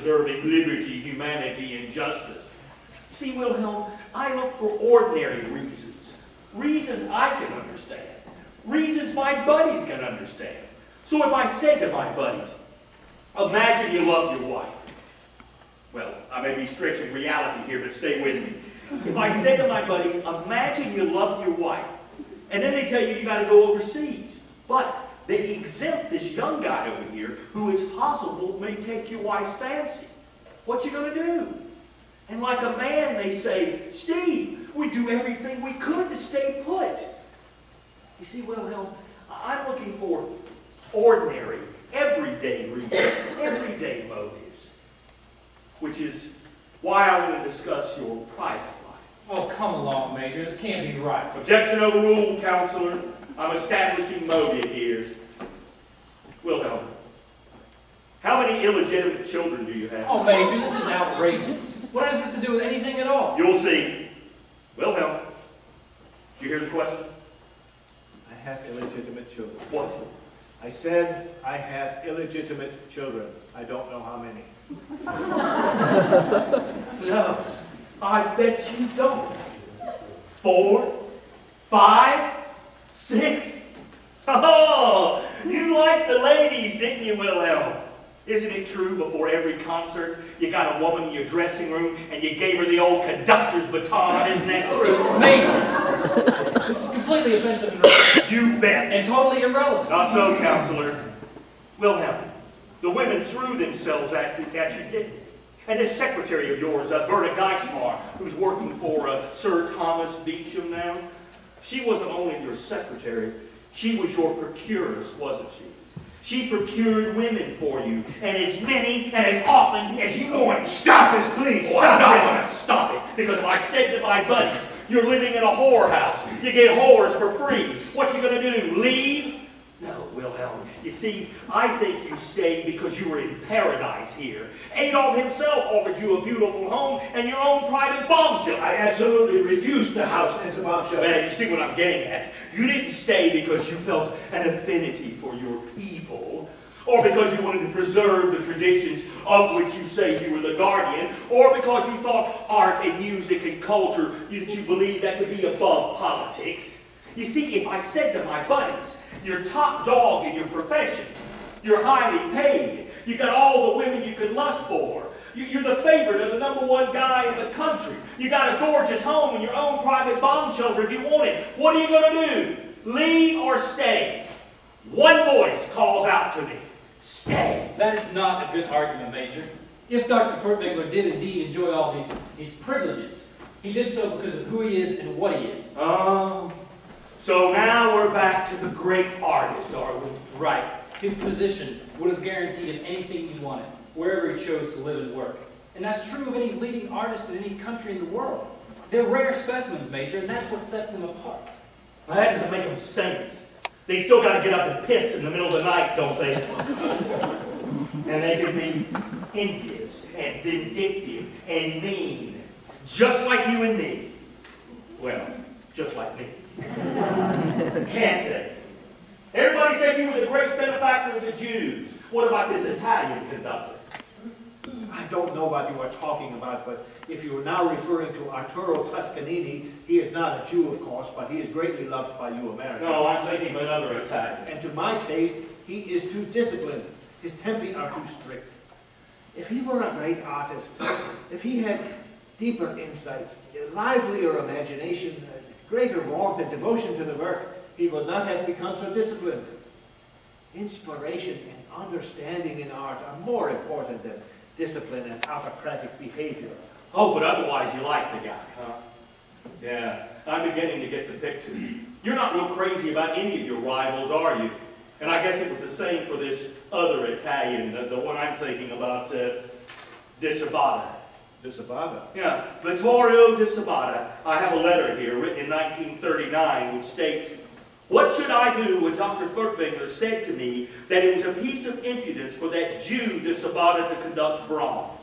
preserving liberty, humanity, and justice. See, Wilhelm, I look for ordinary reasons. Reasons I can understand. Reasons my buddies can understand. So if I said to my buddies, imagine you love your wife. Well, I may be stretching reality here, but stay with me. If I said to my buddies, imagine you love your wife, and then they tell you got to go overseas, but they exempt this young guy over here who it's possible may take your wife's fancy. What you going to do? And like a man, they say, Steve, we do everything we could to stay put. You see, Wilhelm, I'm looking for ordinary, everyday reasons, everyday motives, which is why I want to discuss your private life. Oh, come along, Major. This can't be right. Objection overruled, Counselor. I'm establishing motive here. Wilhelm, how many illegitimate children do you have? Oh, Major, this is outrageous. What has this to do with anything at all? You'll see. Wilhelm, did you hear the question? I have illegitimate children. What? I said I have illegitimate children. I don't know how many. No, I bet you don't. 4, 5, 6. Oh, you liked the ladies, didn't you, Wilhelm? Isn't it true before every concert you got a woman in your dressing room and you gave her the old conductor's baton? Isn't that true? Major, this is completely offensive and irrelevant. You bet. And totally irrelevant. Not so, Counselor. Wilhelm, the women threw themselves at you, didn't they? And this secretary of yours, Berta Geismar, who's working for Sir Thomas Beecham now, she wasn't only your secretary, she was your procuress, wasn't she? She procured women for you, and as many and as often as you wanted. Stop this, please! Oh, I'm not going to stop it, because if I said to my buddies, you're living in a whorehouse, you get whores for free, what you going to do, leave? No, Wilhelm. You see, I think you stayed because you were in paradise here. Adolf himself offered you a beautiful home and your own private bombshell. I absolutely refused the house as a bombshell. Well, you see what I'm getting at. You didn't stay because you felt an affinity for your people, or because you wanted to preserve the traditions of which you say you were the guardian, or because you thought art and music and culture, you believed that could be above politics. You see, if I said to my buddies, you're top dog in your profession, you're highly paid, you got all the women you could lust for, you're the favorite of the #1 guy in the country, you got a gorgeous home and your own private bomb shelter if you want it, what are you going to do? Leave or stay? One voice calls out to me. Stay. That is not a good argument, Major. If Dr. Furtwängler did indeed enjoy all these privileges, he did so because of who he is and what he is. Oh. So now we're back to the great artist, are we? Right. His position would have guaranteed him anything he wanted, wherever he chose to live and work. And that's true of any leading artist in any country in the world. They're rare specimens, Major, and that's what sets them apart. Well, that doesn't make them saints. They still got to get up and piss in the middle of the night, don't they? And they can be envious and vindictive and mean, just like you and me. Well, just like me. Can't they? Everybody said you were the great benefactor of the Jews. What about this Italian conductor? I don't know what you are talking about, but if you are now referring to Arturo Toscanini, he is not a Jew, of course, but he is greatly loved by you Americans. No, I'm thinking of another Italian. And to my taste, he is too disciplined. His tempi are too strict. If he were a great artist, if he had deeper insights, a livelier imagination, greater warmth and devotion to the work, he would not have become so disciplined. Inspiration and understanding in art are more important than discipline and autocratic behavior. Oh, but otherwise you like the guy, huh? Yeah, I'm beginning to get the picture. You're not real crazy about any of your rivals, are you? And I guess it was the same for this other Italian, the one I'm thinking about, De Sabata. De Sabata? Yeah, Vittorio De Sabata. I have a letter here written in 1939 which states, "What should I do when Dr. Furtwängler said to me that it was a piece of impudence for that Jew De Sabata to conduct Brahms?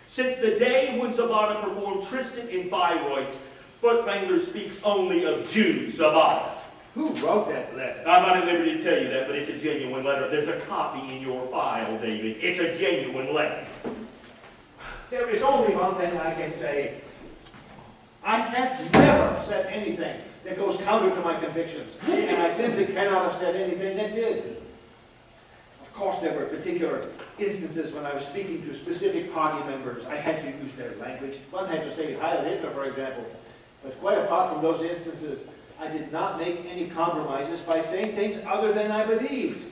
Since the day when Sabata performed Tristan in Bayreuth, Furtwängler speaks only of Jew Sabata." Who wrote that letter? I'm not at liberty to tell you that, but it's a genuine letter. There's a copy in your file, David. It's a genuine letter. There is only one thing I can say. I have never said anything that goes counter to my convictions, and I simply cannot have said anything that did. Of course, there were particular instances when I was speaking to specific party members. I had to use their language. One had to say Heil Hitler, for example. But quite apart from those instances, I did not make any compromises by saying things other than I believed.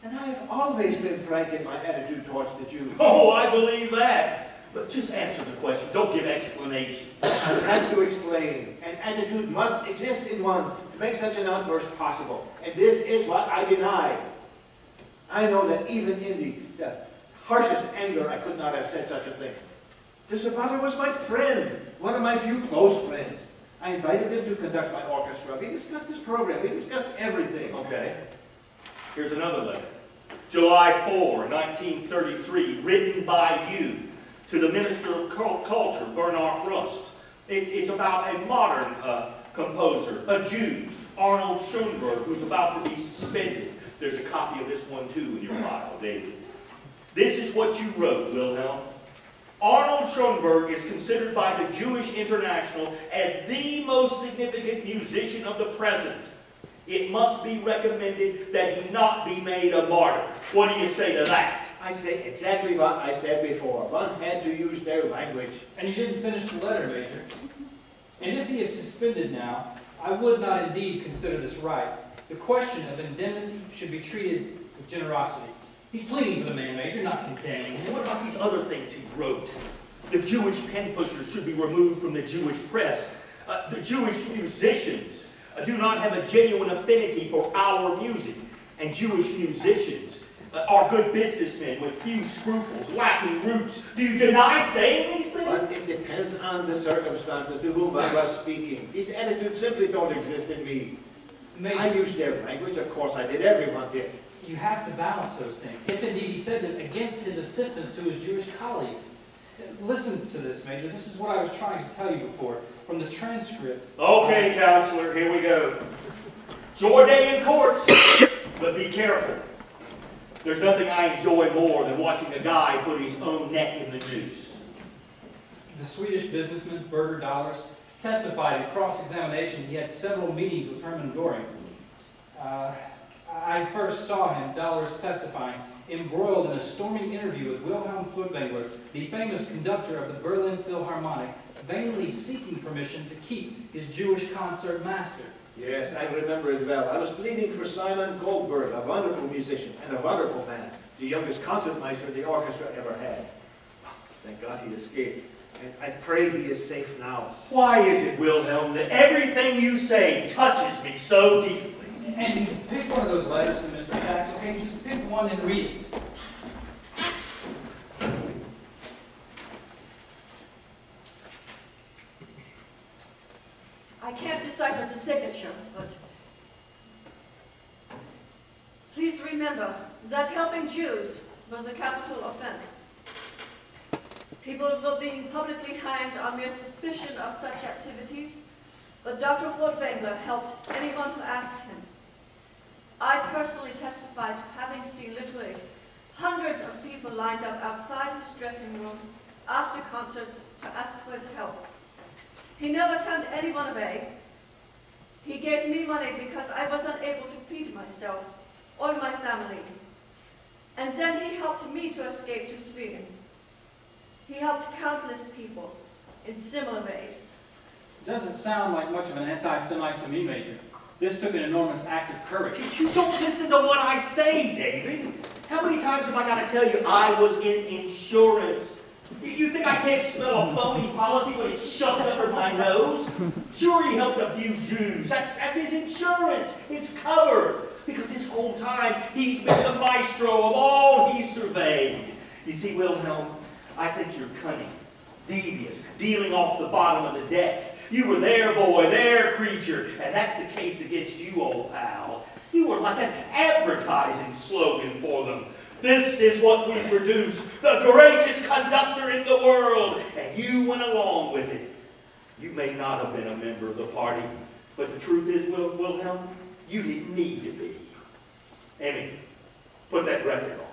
And I have always been frank in my attitude towards the Jews. Oh, I believe that. But just answer the question. Don't give explanations. I have to explain. An attitude must exist in one to make such an outburst possible. And this is what I deny. I know that even in the harshest anger, I could not have said such a thing. De Zapata was my friend, one of my few close friends. I invited him to conduct my orchestra. We discussed his program. We discussed everything. Okay. Here's another letter. July 4, 1933, written by you to the Minister of Culture, Bernard Rust. It's about a modern composer, a Jew, Arnold Schoenberg, who's about to be suspended. There's a copy of this one, too, in your file, David. This is what you wrote, Wilhelm. Arnold Schoenberg is considered by the Jewish International as the most significant musician of the present. It must be recommended that he not be made a martyr. What do you say to that? I say exactly what I said before. One had to use their language. And you didn't finish the letter, Major. And if he is suspended now, I would not indeed consider this right. The question of indemnity should be treated with generosity. He's pleading for the man, Major, not condemning And him. what about these other things he wrote? The Jewish pen pushers should be removed from the Jewish press. The Jewish musicians do not have a genuine affinity for our music. And Jewish musicians are good businessmen with few scruples, lacking roots. Do you deny saying these things? But it depends on the circumstances to whom I was speaking. These attitudes simply don't exist in me. Major, I used their language, of course I did. Everyone did. you have to balance those things. If indeed he said them against his assistance to his Jewish colleagues. Listen to this, Major. This is what I was trying to tell you before from the transcript. Okay, counselor, here we go. It's your day in court, but be careful. There's nothing I enjoy more than watching a guy put his own neck in the noose. The Swedish businessman, Berger Dahlers, testified in cross-examination he had several meetings with Hermann Göring. I first saw him, Dahlers testifying, embroiled in a stormy interview with Wilhelm Furtwängler, the famous conductor of the Berlin Philharmonic, vainly seeking permission to keep his Jewish concert master. Yes, I remember it well. I was pleading for Simon Goldberg, a wonderful musician and a wonderful man, the youngest concertmeister the orchestra ever had. Thank God he escaped. And I pray he is safe now. Why is it, Wilhelm, that everything you say touches me so deeply? And pick one of those letters to Mrs. Sachs, okay? Just pick one and read it. I can't decipher the signature, but please remember that helping Jews was a capital offense. People were being publicly hanged on mere suspicion of such activities, but Dr. Furtwängler helped anyone who asked him. I personally testified to having seen literally hundreds of people lined up outside his dressing room after concerts to ask for his help. He never turned anyone away. He gave me money because I was unable to feed myself or my family. And then he helped me to escape to Sweden. He helped countless people in similar ways. Doesn't sound like much of an anti-Semite to me, Major. This took an enormous act of courage. You don't listen to what I say, David. How many times have I got to tell you I was in insurance? You think I can't smell a phony policy when it's shoved under my nose? Sure, he helped a few Jews. That's his insurance. It's covered. Because this whole time, he's been the maestro of all he surveyed. You see, Wilhelm, I think you're cunning, devious, dealing off the bottom of the deck. You were their boy, their creature, and that's the case against you, old pal. You were like an advertising slogan for them. This is what we produce, the greatest conductor in the world, and you went along with it. You may not have been a member of the party, but the truth is, Wilhelm, you didn't need to be. Emmy, put that graphic on.